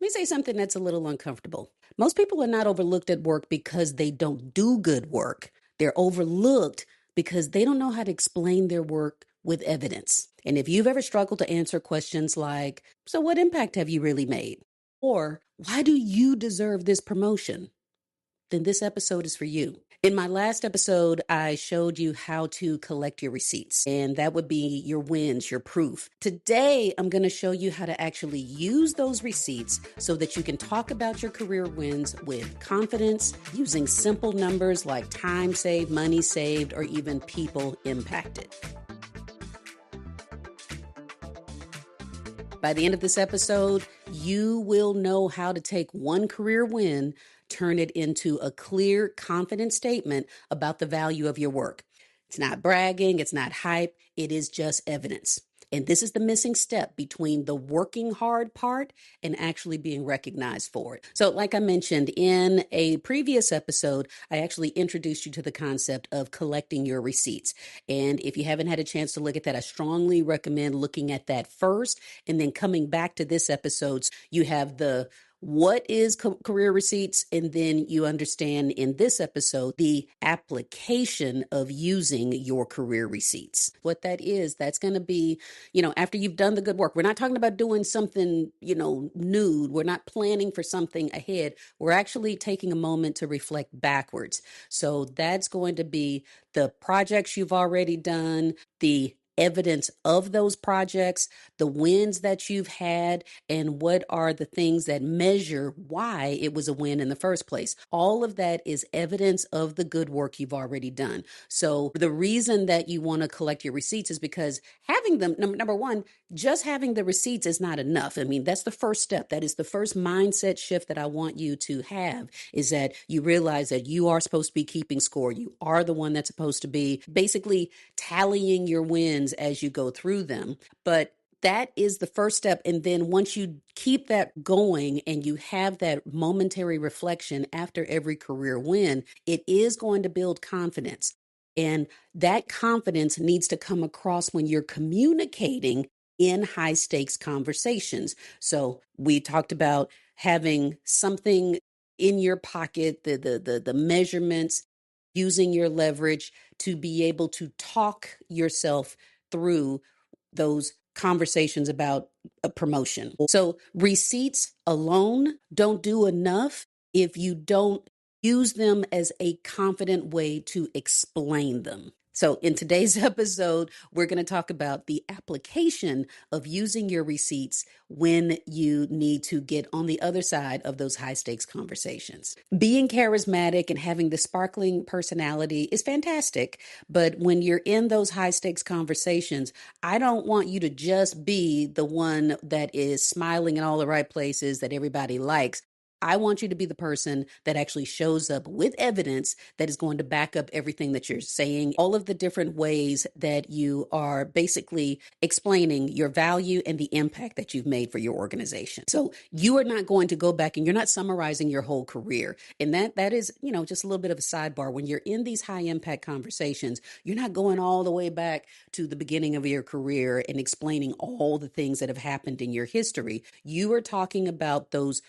Let me say something that's a little uncomfortable. Most people are not overlooked at work because they don't do good work. They're overlooked because they don't know how to explain their work with evidence. And if you've ever struggled to answer questions like, so what impact have you really made? Or why do you deserve this promotion? Then this episode is for you. In my last episode, I showed you how to collect your receipts, and that would be your wins, your proof. Today, I'm going to show you how to actually use those receipts so that you can talk about your career wins with confidence using simple numbers like time saved, money saved, or even people impacted. By the end of this episode, you will know how to take one career win, turn it into a clear, confident statement about the value of your work. It's not bragging, it's not hype, it is just evidence. And this is the missing step between the working hard part and actually being recognized for it. So, like I mentioned in a previous episode, I actually introduced you to the concept of collecting your receipts. And if you haven't had a chance to look at that, I strongly recommend looking at that first and then coming back to this episode. You have the what is career receipts? And then you understand in this episode the application of using your career receipts. What that is, that's going to be, after you've done the good work. We're not talking about doing something, nude. We're not planning for something ahead. We're actually taking a moment to reflect backwards. So that's going to be the projects you've already done, the evidence of those projects, the wins that you've had, and what are the things that measure why it was a win in the first place. All of that is evidence of the good work you've already done. So the reason that you want to collect your receipts is because having them, number one, just having the receipts is not enough. I mean, that's the first step. That is the first mindset shift that I want you to have, is that you realize that you are supposed to be keeping score. You are the one that's supposed to be basically tallying your wins as you go through them. But that is the first step. And then once you keep that going and you have that momentary reflection after every career win, it is going to build confidence. And that confidence needs to come across when you're communicating in high stakes conversations. So we talked about having something in your pocket, the measurements, using your leverage to be able to talk yourself through those conversations about a promotion. So receipts alone don't do enough if you don't use them as a confident way to explain them. So in today's episode, we're going to talk about the application of using your receipts when you need to get on the other side of those high stakes conversations. Being charismatic and having the sparkling personality is fantastic, but when you're in those high stakes conversations, I don't want you to just be the one that is smiling in all the right places that everybody likes. I want you to be the person that actually shows up with evidence that is going to back up everything that you're saying, all of the different ways that you are basically explaining your value and the impact that you've made for your organization. So you are not going to go back and you're not summarizing your whole career. And that is, just a little bit of a sidebar. When you're in these high impact conversations, you're not going all the way back to the beginning of your career and explaining all the things that have happened in your history. You are talking about those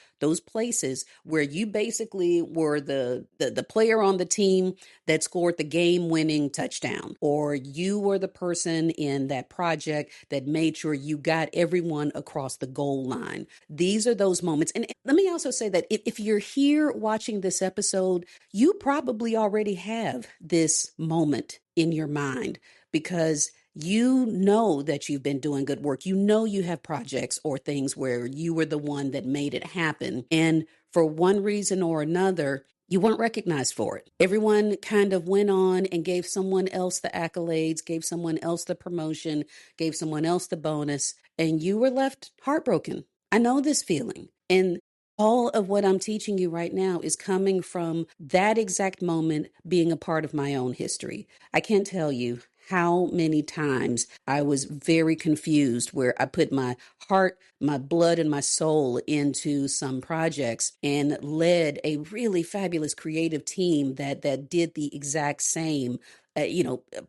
places where you basically were the player on the team that scored the game-winning touchdown, or you were the person in that project that made sure you got everyone across the goal line. These are those moments. And let me also say that if you're here watching this episode, you probably already have this moment in your mind because you know that you've been doing good work. You know you have projects or things where you were the one that made it happen. And for one reason or another, you weren't recognized for it. Everyone kind of went on and gave someone else the accolades, gave someone else the promotion, gave someone else the bonus, and you were left heartbroken. I know this feeling. And all of what I'm teaching you right now is coming from that exact moment being a part of my own history. I can't tell you how many times I was very confused where I put my heart, my blood, and my soul into some projects and led a really fabulous creative team that did the exact same,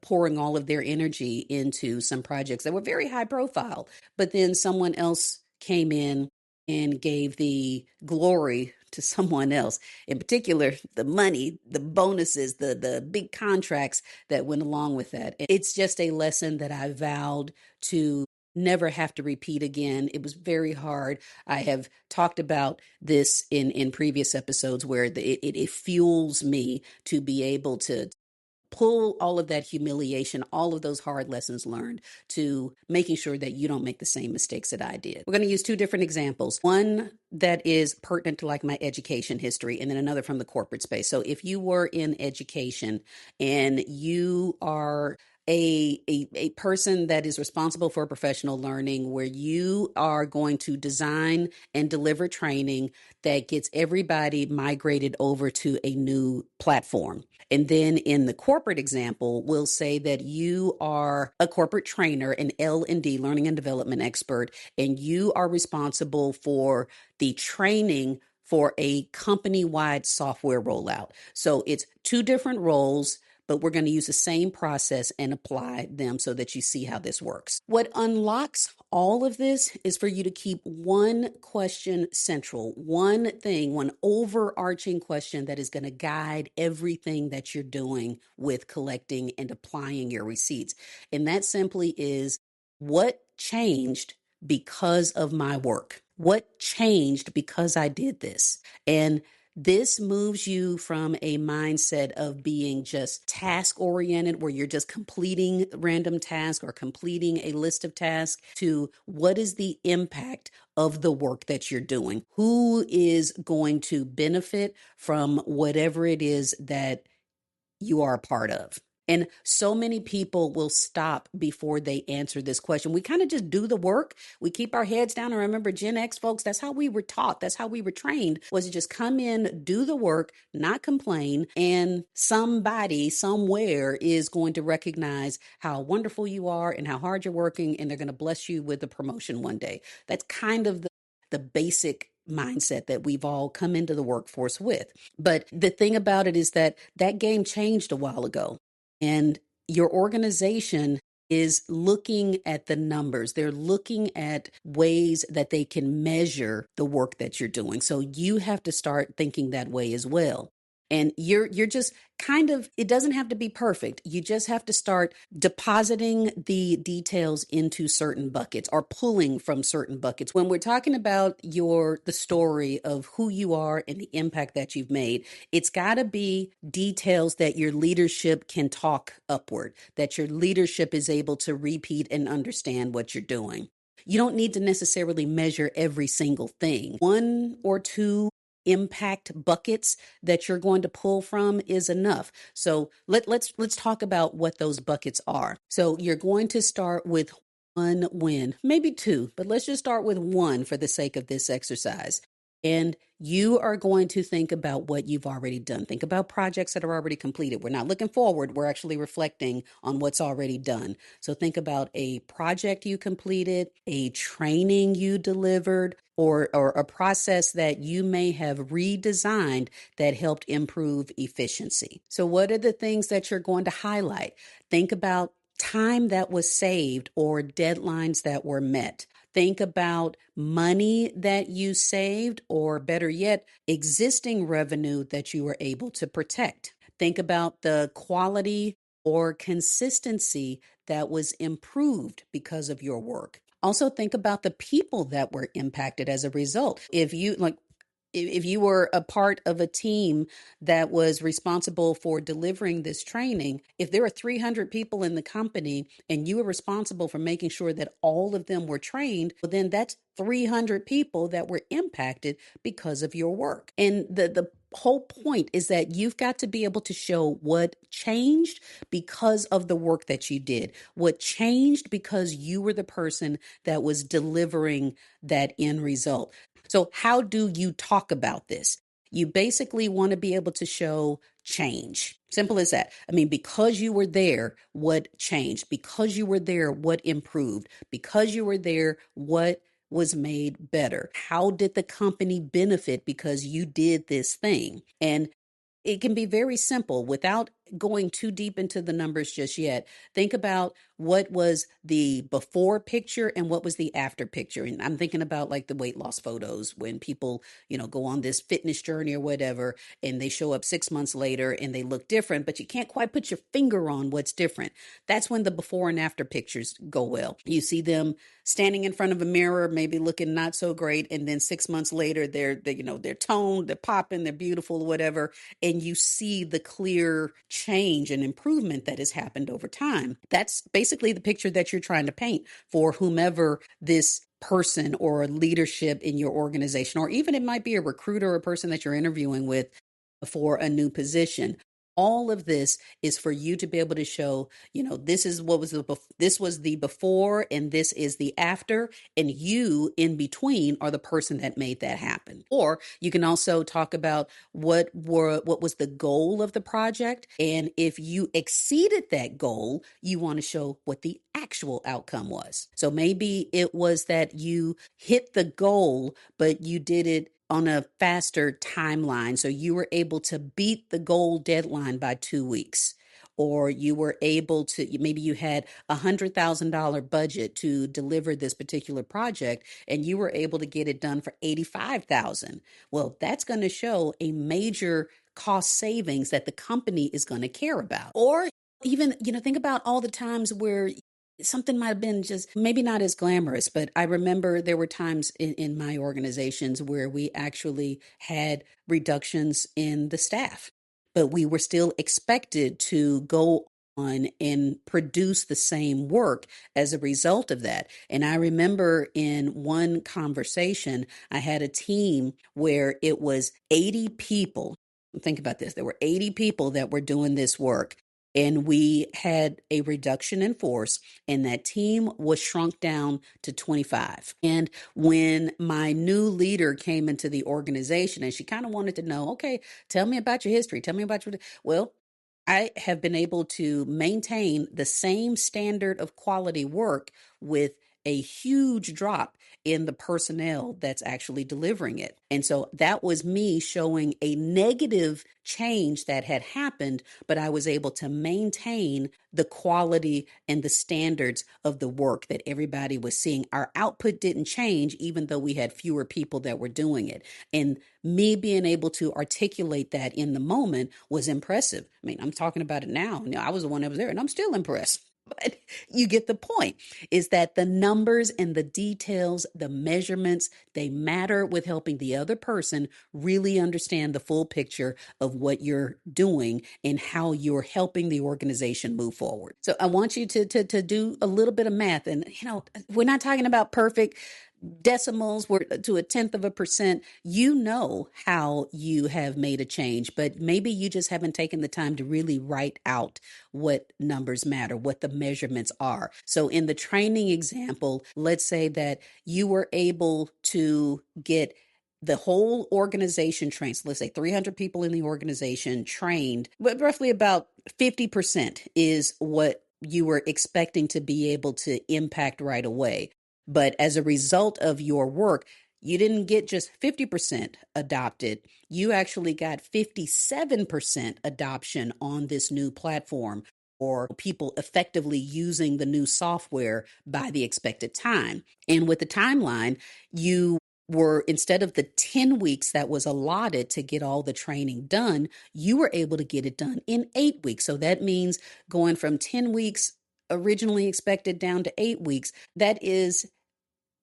pouring all of their energy into some projects that were very high profile. But then someone else came in and gave the glory to someone else. In particular, the money, the bonuses, the big contracts that went along with that. It's just a lesson that I vowed to never have to repeat again. It was very hard. I have talked about this in previous episodes where it fuels me to be able to pull all of that humiliation, all of those hard lessons learned to making sure that you don't make the same mistakes that I did. We're going to use two different examples. One that is pertinent to like my education history, and then another from the corporate space. So if you were in education and you are a person that is responsible for professional learning, where you are going to design and deliver training that gets everybody migrated over to a new platform. And then in the corporate example, we'll say that you are a corporate trainer, an L&D, learning and development expert, and you are responsible for the training for a company-wide software rollout. So it's two different roles, but we're going to use the same process and apply them so that you see how this works. What unlocks all of this is for you to keep one question central, one thing, one overarching question that is going to guide everything that you're doing with collecting and applying your receipts. And that simply is, what changed because of my work? What changed because I did this? And this moves you from a mindset of being just task oriented, where you're just completing random tasks or completing a list of tasks, to what is the impact of the work that you're doing? Who is going to benefit from whatever it is that you are a part of? And so many people will stop before they answer this question. We kind of just do the work. We keep our heads down. And remember, Gen X folks, that's how we were taught. That's how we were trained, was to just come in, do the work, not complain. And somebody somewhere is going to recognize how wonderful you are and how hard you're working. And they're going to bless you with a promotion one day. That's kind of the basic mindset that we've all come into the workforce with. But the thing about it is that that game changed a while ago. And your organization is looking at the numbers. They're looking at ways that they can measure the work that you're doing. So you have to start thinking that way as well. And you're just kind of, it doesn't have to be perfect. You just have to start depositing the details into certain buckets or pulling from certain buckets. When we're talking about the story of who you are and the impact that you've made, it's got to be details that your leadership can talk upward, that your leadership is able to repeat and understand what you're doing. You don't need to necessarily measure every single thing. One or two impact buckets that you're going to pull from is enough. So let's talk about what those buckets are. So you're going to start with one win, maybe two, but let's just start with one for the sake of this exercise. And you are going to think about what you've already done. Think about projects that are already completed. We're not looking forward. We're actually reflecting on what's already done. So think about a project you completed, a training you delivered, or a process that you may have redesigned that helped improve efficiency. So what are the things that you're going to highlight? Think about time that was saved or deadlines that were met. Think about money that you saved, or better yet, existing revenue that you were able to protect. Think about the quality or consistency that was improved because of your work. Also think about the people that were impacted as a result. If you were a part of a team that was responsible for delivering this training, if there are 300 people in the company and you were responsible for making sure that all of them were trained, well, then that's 300 people that were impacted because of your work. And the whole point is that you've got to be able to show what changed because of the work that you did, what changed because you were the person that was delivering that end result. So how do you talk about this? You basically want to be able to show change. Simple as that. I mean, because you were there, what changed? Because you were there, what improved? Because you were there, what was made better? How did the company benefit because you did this thing? And it can be very simple without going too deep into the numbers just yet, think about what was the before picture and what was the after picture. And I'm thinking about like the weight loss photos when people, go on this fitness journey or whatever, and they show up 6 months later and they look different, but you can't quite put your finger on what's different. That's when the before and after pictures go well. You see them standing in front of a mirror, maybe looking not so great, and then 6 months later, they're toned, they're popping, they're beautiful, whatever, and you see the clear change and improvement that has happened over time. That's basically the picture that you're trying to paint for whomever this person or leadership in your organization, or even it might be a recruiter or a person that you're interviewing with for a new position. All of this is for you to be able to show, this is what was this was the before and this is the after, and you in between are the person that made that happen. Or you can also talk about what was the goal of the project, and if you exceeded that goal, you want to show what the actual outcome was. So maybe it was that you hit the goal, but you did it on a faster timeline. So you were able to beat the goal deadline by 2 weeks. Or you were able to, maybe you had $100,000 budget to deliver this particular project and you were able to get it done for 85,000. Well, that's going to show a major cost savings that the company is going to care about. Or even, think about all the times where something might have been just maybe not as glamorous, but I remember there were times in my organizations where we actually had reductions in the staff, but we were still expected to go on and produce the same work as a result of that. And I remember in one conversation, I had a team where it was 80 people. Think about this. There were 80 people that were doing this work. And we had a reduction in force, and that team was shrunk down to 25. And when my new leader came into the organization and she kind of wanted to know, okay, tell me about your history. Tell me about well, I have been able to maintain the same standard of quality work with a huge drop in the personnel that's actually delivering it. And so that was me showing a negative change that had happened, but I was able to maintain the quality and the standards of the work that everybody was seeing. Our output didn't change, even though we had fewer people that were doing it. And me being able to articulate that in the moment was impressive. I mean, I'm talking about it now. I was the one that was there and I'm still impressed. But you get the point, is that the numbers and the details, the measurements, they matter with helping the other person really understand the full picture of what you're doing and how you're helping the organization move forward. So I want you to do a little bit of math. And, we're not talking about perfect decimals were to 1/10%. You know how you have made a change, but maybe you just haven't taken the time to really write out what numbers matter, what the measurements are. So in the training example, let's say that you were able to get the whole organization trained. So let's say 300 people in the organization trained, but roughly about 50% is what you were expecting to be able to impact right away. But as a result of your work, you didn't get just 50% adopted. You actually got 57% adoption on this new platform, or people effectively using the new software by the expected time. And with the timeline, you were, instead of the 10 weeks that was allotted to get all the training done, you were able to get it done in 8 weeks. So that means going from 10 weeks originally expected down to 8 weeks. That is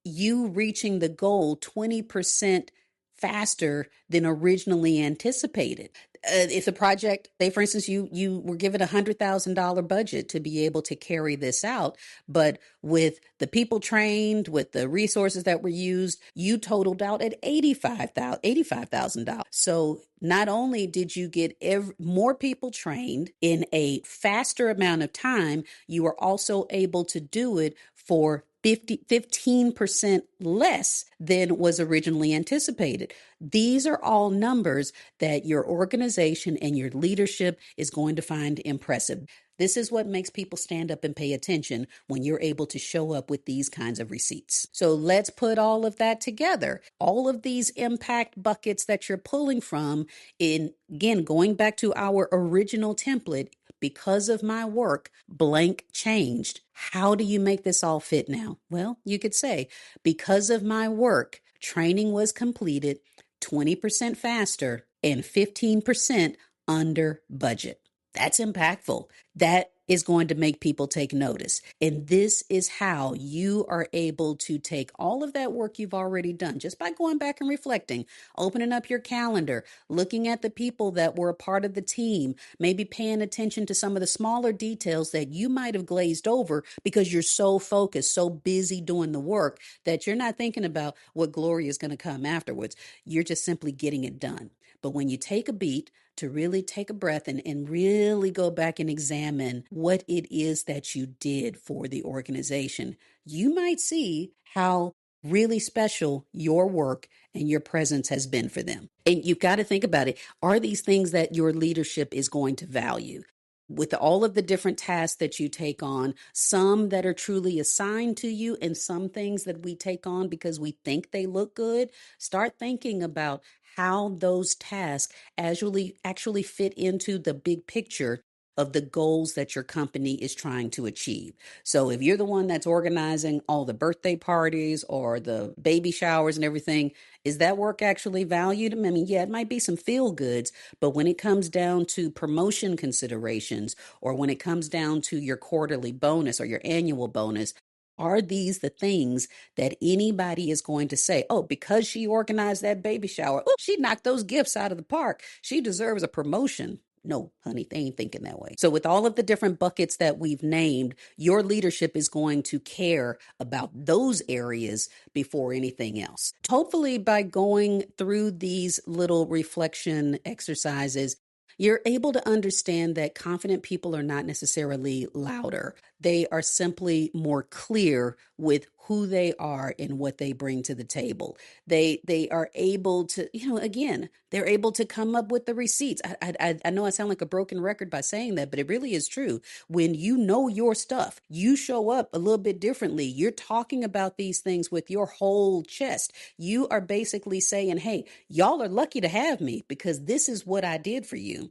you reaching the goal 20% faster than originally anticipated. If the project, say for instance, you were given $100,000 budget to be able to carry this out, but with the people trained, with the resources that were used, you totaled out at $85,000. So not only did you get more people trained in a faster amount of time, you were also able to do it for 15% less than was originally anticipated. These are all numbers that your organization and your leadership is going to find impressive. This is what makes people stand up and pay attention when you're able to show up with these kinds of receipts. So let's put all of that together. All of these impact buckets that you're pulling from, in again, going back to our original template, because of my work, blank changed. How do you make this all fit now? Well, you could say, because of my work, training was completed 20% faster and 15% under budget. That's impactful. That is going to make people take notice. And this is how you are able to take all of that work you've already done just by going back and reflecting, opening up your calendar, looking at the people that were a part of the team, maybe paying attention to some of the smaller details that you might have glazed over because you're so focused, so busy doing the work that you're not thinking about what glory is going to come afterwards. You're just simply getting it done. But when you take a beat to really take a breath and really go back and examine what it is that you did for the organization, you might see how really special your work and your presence has been for them. And you've got to think about it. Are these things that your leadership is going to value? With all of the different tasks that you take on, some that are truly assigned to you and some things that we take on because we think they look good, start thinking about how those tasks actually fit into the big picture of the goals that your company is trying to achieve. So if you're the one that's organizing all the birthday parties or the baby showers and everything, is that work actually valued? I mean, yeah, it might be some feel goods, but when it comes down to promotion considerations, or when it comes down to your quarterly bonus or your annual bonus, are these the things that anybody is going to say, oh, because she organized that baby shower, oh, she knocked those gifts out of the park, she deserves a promotion? No, honey, they ain't thinking that way. So with all of the different buckets that we've named, your leadership is going to care about those areas before anything else. Hopefully, by going through these little reflection exercises, you're able to understand that confident people are not necessarily louder. They are simply more clear with who they are and what they bring to the table. They are able to, again, they're able to come up with the receipts. I know I sound like a broken record by saying that, but it really is true. When you know your stuff, you show up a little bit differently. You're talking about these things with your whole chest. You are basically saying, hey, y'all are lucky to have me because this is what I did for you.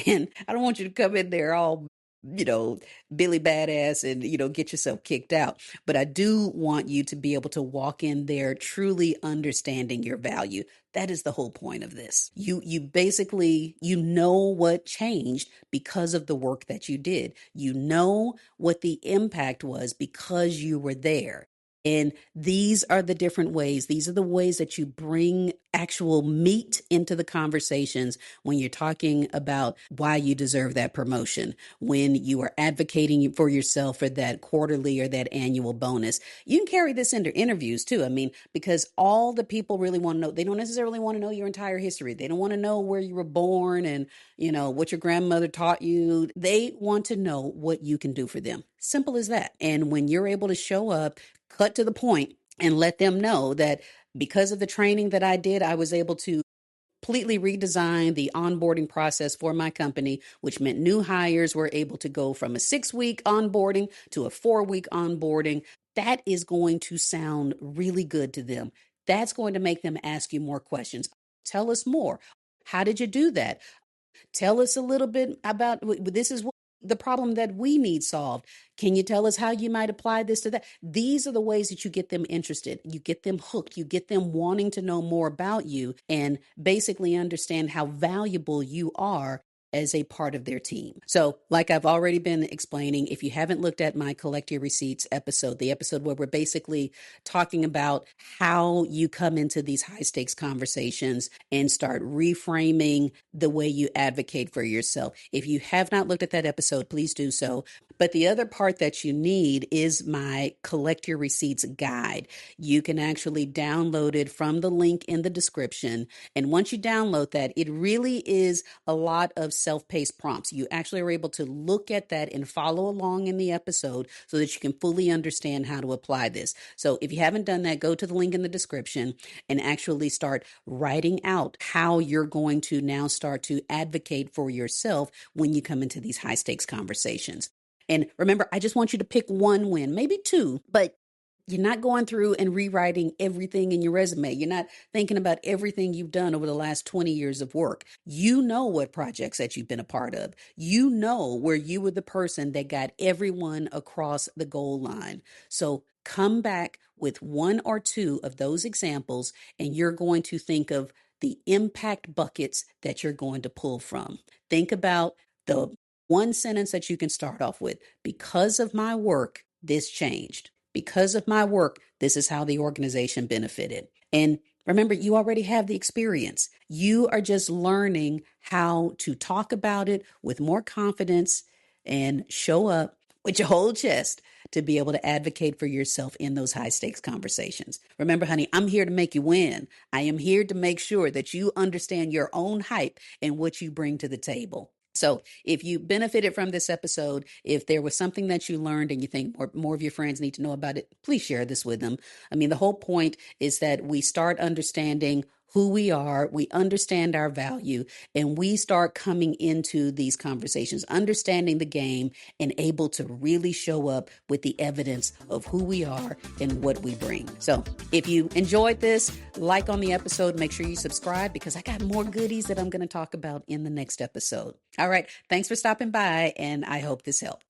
And I don't want you to come in there all Billy Badass and, get yourself kicked out. But I do want you to be able to walk in there truly understanding your value. That is the whole point of this. You basically, what changed because of the work that you did. You know what the impact was because you were there. And these are the different ways. These are the ways that you bring actual meat into the conversations when you're talking about why you deserve that promotion, when you are advocating for yourself for that quarterly or that annual bonus. You can carry this into interviews too. I mean, because all the people really want to know, they don't necessarily want to know your entire history. They don't want to know where you were born and, what your grandmother taught you. They want to know what you can do for them. Simple as that. And when you're able to show up, cut to the point, and let them know that because of the training that I did, I was able to completely redesign the onboarding process for my company, which meant new hires were able to go from a 6-week onboarding to a 4-week onboarding. That is going to sound really good to them. That's going to make them ask you more questions. Tell us more. How did you do that? Tell us a little bit about this is what the problem that we need solved. Can you tell us how you might apply this to that? These are the ways that you get them interested. You get them hooked. You get them wanting to know more about you and basically understand how valuable you are as a part of their team. So like I've already been explaining, if you haven't looked at my Collect Your Receipts episode, the episode where we're basically talking about how you come into these high stakes conversations and start reframing the way you advocate for yourself. If you have not looked at that episode, please do so. But the other part that you need is my Collect Your Receipts guide. You can actually download it from the link in the description. And once you download that, it really is a lot of self-paced prompts. You actually are able to look at that and follow along in the episode so that you can fully understand how to apply this. So if you haven't done that, go to the link in the description and actually start writing out how you're going to now start to advocate for yourself when you come into these high stakes conversations. And remember, I just want you to pick one win, maybe two, but you're not going through and rewriting everything in your resume. You're not thinking about everything you've done over the last 20 years of work. You know what projects that you've been a part of. You know where you were the person that got everyone across the goal line. So come back with one or two of those examples, and you're going to think of the impact buckets that you're going to pull from. Think about the one sentence that you can start off with. Because of my work, this changed. Because of my work, this is how the organization benefited. And remember, you already have the experience. You are just learning how to talk about it with more confidence and show up with your whole chest to be able to advocate for yourself in those high stakes conversations. Remember, honey, I'm here to make you win. I am here to make sure that you understand your own hype and what you bring to the table. So if you benefited from this episode, if there was something that you learned and you think more of your friends need to know about it, please share this with them. I mean, the whole point is that we start understanding who we are, we understand our value, and we start coming into these conversations, understanding the game and able to really show up with the evidence of who we are and what we bring. So if you enjoyed this, like on the episode, make sure you subscribe because I got more goodies that I'm going to talk about in the next episode. All right. Thanks for stopping by, and I hope this helped.